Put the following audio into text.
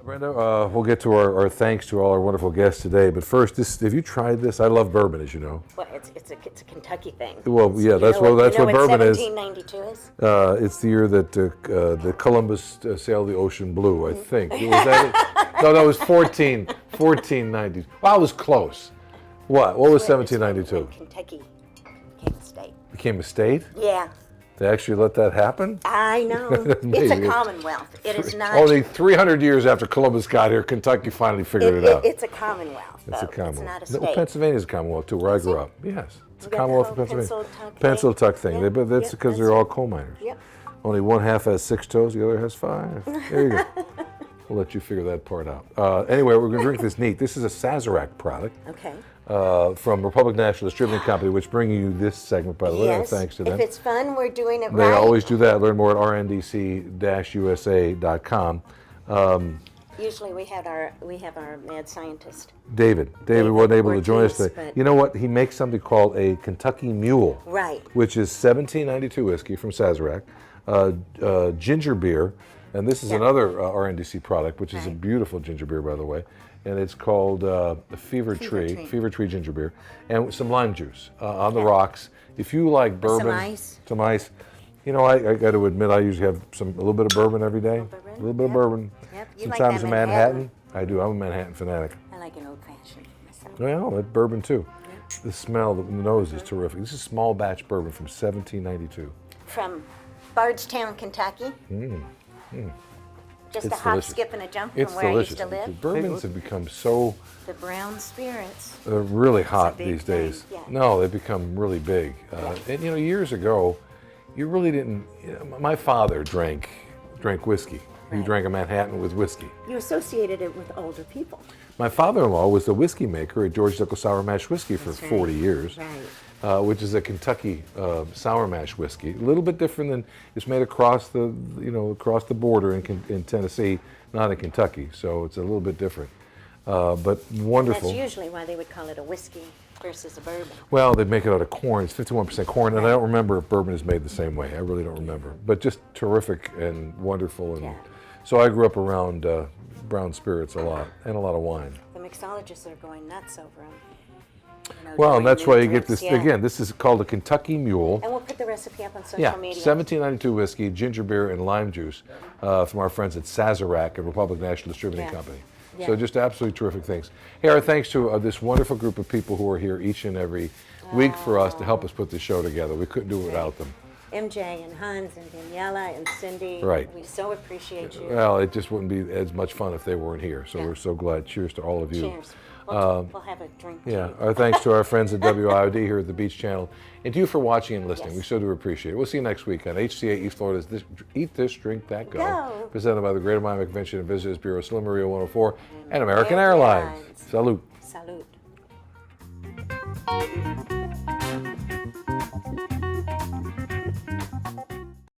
Brenda, we'll get to our thanks to all our wonderful guests today. But first, have you tried this? I love bourbon, as you know. Well, it's a Kentucky thing. Well, yeah, that's what bourbon is. 1792 is? It's the year that the Columbus sailed the ocean blue, I think. Was that it? No, that was 1490. Well, I was close. What was 1792? Kentucky became a state. Became a state? Yeah. They actually let that happen? I know. It's a commonwealth. It is not. Only 300 years after Columbus got here, Kentucky finally figured it out. It's a commonwealth. It's a commonwealth. It's not a state. No, Pennsylvania's a commonwealth too, where I grew up. Yes, it's a commonwealth of Pennsylvania. Pencil tuck thing. But that's because they're all coal miners. Yep. Only one half has 6 toes, the other has 5. There you go. We'll let you figure that part out. Anyway, we're going to drink this neat. This is a Sazerac product. Okay. From Republic National Distributing Company, which bring you this segment, by the way. Yes. Thanks to them. If it's fun, we're doing it right. They always do that. Learn more at rndc-usa.com. Usually we have our mad scientist. David wasn't able to join us today. You know what? He makes something called a Kentucky Mule. Right. Which is 1792 whiskey from Sazerac, ginger beer, and this is another RNDC product, which is a beautiful ginger beer, by the way. And it's called the Fever Tree ginger beer, and some lime juice on the rocks. If you like bourbon, some ice. You know, I got to admit, I usually have a little bit of bourbon every day. A little bit of bourbon. Yep. Sometimes a Manhattan. I do. I'm a Manhattan fanatic. I like an old-fashioned myself. Well, that bourbon too. Yep. The smell, the nose is terrific. This is small batch bourbon from 1792. From Bardstown, Kentucky. Just a hop, skip, and a jump from where I used to live. The bourbons have become so... The brown spirits. They're really hot these days. Yeah. No, they've become really big. And you know, years ago, you really didn't... You know, my father drank whiskey. He drank a Manhattan with whiskey. You associated it with older people. My father-in-law was the whiskey maker at George Dickel Sour Mash Whiskey for 40 years. Right. Which is a Kentucky sour mash whiskey. A little bit different than it's made across the border in Tennessee, not in Kentucky. So it's a little bit different, but wonderful. And that's usually why they would call it a whiskey versus a bourbon. Well, they make it out of corn. It's 51% corn, and I don't remember if bourbon is made the same way. I really don't remember. But just terrific and wonderful. And so I grew up around brown spirits a lot and a lot of wine. The mixologists are going nuts over them. Well, and that's why you get this, again, this is called a Kentucky Mule. And we'll put the recipe up on social media. 1792 whiskey, ginger beer, and lime juice from our friends at Sazerac and Republic National Distributing Company. So just absolutely terrific things. Hey, our thanks to this wonderful group of people who are here each and every week for us to help us put this show together. We couldn't do it without them. MJ and Hans and Daniela and Cindy. Right. We so appreciate you. Well, it just wouldn't be as much fun if they weren't here. So we're so glad. Cheers to all of you. Cheers. We'll have a drink. Yeah, our thanks to our friends at WIOD here at the Beach Channel, and to you for watching and listening. We so do appreciate it. We'll see you next week on HCA East Florida's Eat This, Drink That, Go. Presented by the Greater Miami Convention and Visitors Bureau, Slim Maria 104, and American Airlines. Salute. Salute.